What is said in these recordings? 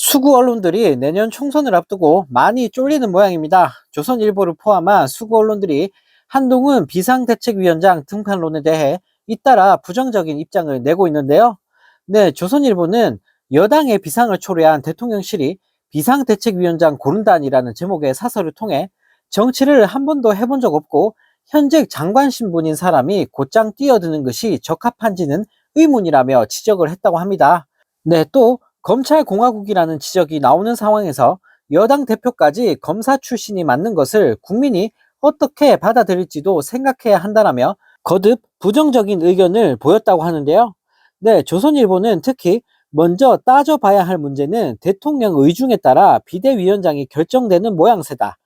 수구 언론들이 내년 총선을 앞두고 많이 쫄리는 모양입니다. 조선일보를 포함한 수구 언론들이 한동훈 비상대책위원장 등판론에 대해 잇따라 부정적인 입장을 내고 있는데요. 네, 조선일보는 여당의 비상을 초래한 대통령실이 비상대책위원장 고른다니라는 제목의 사설을 통해 정치를 한 번도 해본 적 없고 현직 장관 신분인 사람이 곧장 뛰어드는 것이 적합한지는 의문이라며 지적을 했다고 합니다. 네, 또 검찰공화국이라는 지적이 나오는 상황에서 여당 대표까지 검사 출신이 맞는 것을 국민이 어떻게 받아들일지도 생각해야 한다라며 거듭 부정적인 의견을 보였다고 하는데요. 네, 조선일보는 특히 먼저 따져봐야 할 문제는 대통령 의중에 따라 비대위원장이 결정되는 모양새다.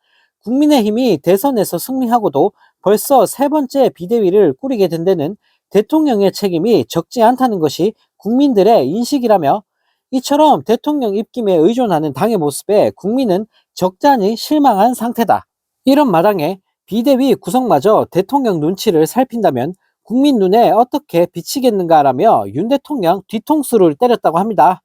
국민의힘이 대선에서 승리하고도 벌써 세 번째 비대위를 꾸리게 된 데는 대통령의 책임이 적지 않다는 것이 국민들의 인식이라며 이처럼 대통령 입김에 의존하는 당의 모습에 국민은 적잖이 실망한 상태다. 이런 마당에 비대위 구성마저 대통령 눈치를 살핀다면 국민 눈에 어떻게 비치겠는가라며 윤 대통령 뒤통수를 때렸다고 합니다.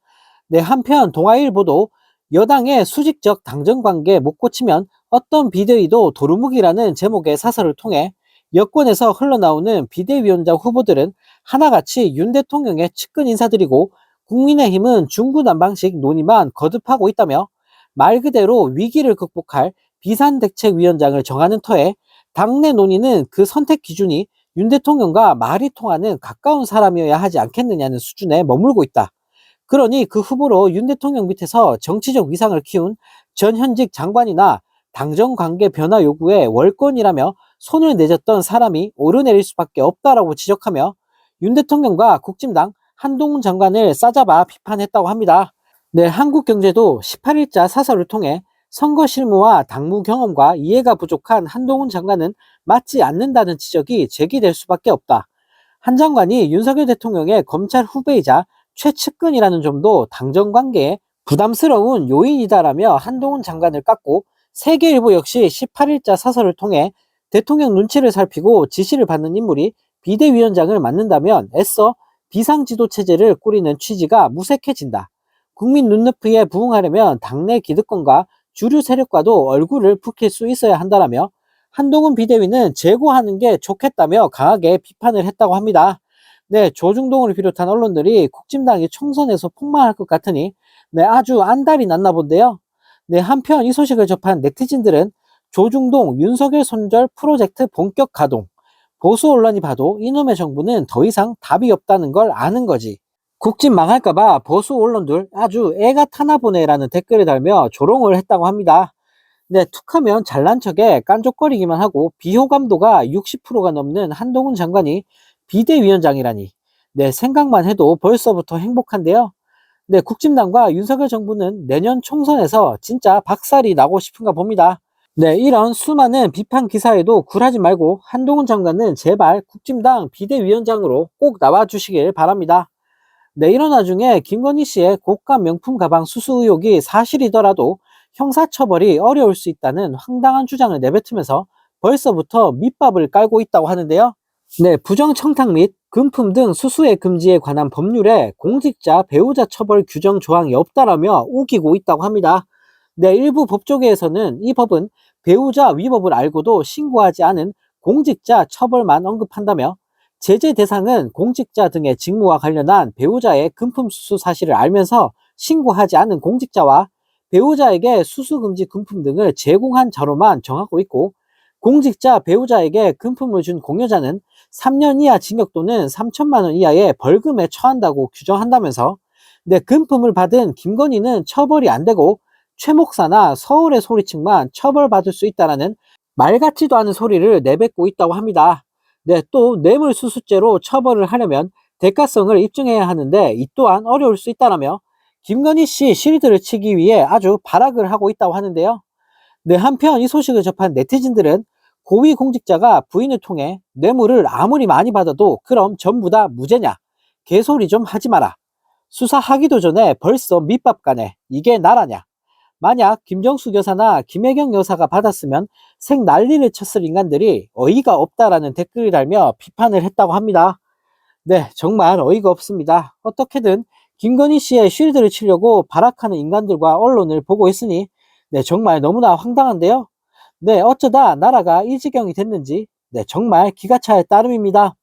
네, 한편 동아일보도 여당의 수직적 당정 관계 못 고치면 어떤 비대위도 도루묵이라는 제목의 사설을 통해 여권에서 흘러나오는 비대위원장 후보들은 하나같이 윤 대통령의 측근 인사들이고 국민의힘은 중구난방식 논의만 거듭하고 있다며 말 그대로 위기를 극복할 비상대책위원장을 정하는 터에 당내 논의는 그 선택 기준이 윤 대통령과 말이 통하는 가까운 사람이어야 하지 않겠느냐는 수준에 머물고 있다. 그러니 그 후보로 윤 대통령 밑에서 정치적 위상을 키운 전 현직 장관이나 당정관계 변화 요구에 월권이라며 손을 내줬던 사람이 오르내릴 수밖에 없다라고 지적하며 윤 대통령과 국진당 한동훈 장관을 싸잡아 비판했다고 합니다. 네, 한국경제도 18일자 사설을 통해 선거 실무와 당무 경험과 이해가 부족한 한동훈 장관은 맞지 않는다는 지적이 제기될 수밖에 없다. 한 장관이 윤석열 대통령의 검찰 후배이자 최측근이라는 점도 당정 관계에 부담스러운 요인이다라며 한동훈 장관을 깎고 세계일보 역시 18일자 사설을 통해 대통령 눈치를 살피고 지시를 받는 인물이 비대위원장을 맡는다면 애써 비상지도체제를 꾸리는 취지가 무색해진다. 국민 눈높이에 부응하려면 당내 기득권과 주류 세력과도 얼굴을 붉힐 수 있어야 한다라며 한동훈 비대위는 재고하는 게 좋겠다며 강하게 비판을 했다고 합니다. 네, 조중동을 비롯한 언론들이 국진당이 총선에서 폭망할 것 같으니 네, 아주 안달이 났나 본데요. 네, 한편 이 소식을 접한 네티즌들은 조중동 윤석열 손절 프로젝트 본격 가동. 보수 언론이 봐도 이놈의 정부는 더 이상 답이 없다는 걸 아는 거지. 국진 망할까봐 보수 언론들 아주 애가 타나 보네라는 댓글을 달며 조롱을 했다고 합니다. 네, 툭하면 잘난 척에 깐족거리기만 하고 비호감도가 60%가 넘는 한동훈 장관이 비대위원장이라니. 네, 생각만 해도 벌써부터 행복한데요. 네, 국진당과 윤석열 정부는 내년 총선에서 진짜 박살이 나고 싶은가 봅니다. 네, 이런 수많은 비판 기사에도 굴하지 말고 한동훈 장관은 제발 국진당 비대위원장으로 꼭 나와주시길 바랍니다. 네, 이런 와중에 김건희 씨의 고가 명품 가방 수수 의혹이 사실이더라도 형사처벌이 어려울 수 있다는 황당한 주장을 내뱉으면서 벌써부터 밑밥을 깔고 있다고 하는데요. 네, 부정청탁 및 금품 등 수수의 금지에 관한 법률에 공직자, 배우자 처벌 규정 조항이 없다라며 우기고 있다고 합니다. 네, 일부 법조계에서는 이 법은 배우자 위법을 알고도 신고하지 않은 공직자 처벌만 언급한다며 제재 대상은 공직자 등의 직무와 관련한 배우자의 금품 수수 사실을 알면서 신고하지 않은 공직자와 배우자에게 수수금지 금품 등을 제공한 자로만 정하고 있고 공직자 배우자에게 금품을 준 공여자는 3년 이하 징역 또는 3천만 원 이하의 벌금에 처한다고 규정한다면서 네, 금품을 받은 김건희는 처벌이 안 되고 최 목사나 서울의 소리층만 처벌받을 수 있다라는 말 같지도 않은 소리를 내뱉고 있다고 합니다. 네, 또 뇌물수수죄로 처벌을 하려면 대가성을 입증해야 하는데 이 또한 어려울 수 있다라며 김건희 씨 실드를 치기 위해 아주 발악을 하고 있다고 하는데요. 네, 한편 이 소식을 접한 네티즌들은 고위공직자가 부인을 통해 뇌물을 아무리 많이 받아도 그럼 전부 다 무죄냐? 개소리 좀 하지 마라. 수사하기도 전에 벌써 밑밥 가네. 이게 나라냐? 만약 김정숙 여사나 김혜경 여사가 받았으면 생 난리를 쳤을 인간들이 어이가 없다라는 댓글을 달며 비판을 했다고 합니다. 네, 정말 어이가 없습니다. 어떻게든 김건희 씨의 쉴드를 치려고 발악하는 인간들과 언론을 보고 있으니 네, 정말 너무나 황당한데요. 네, 어쩌다 나라가 이 지경이 됐는지 네, 정말 기가 차일 따름입니다.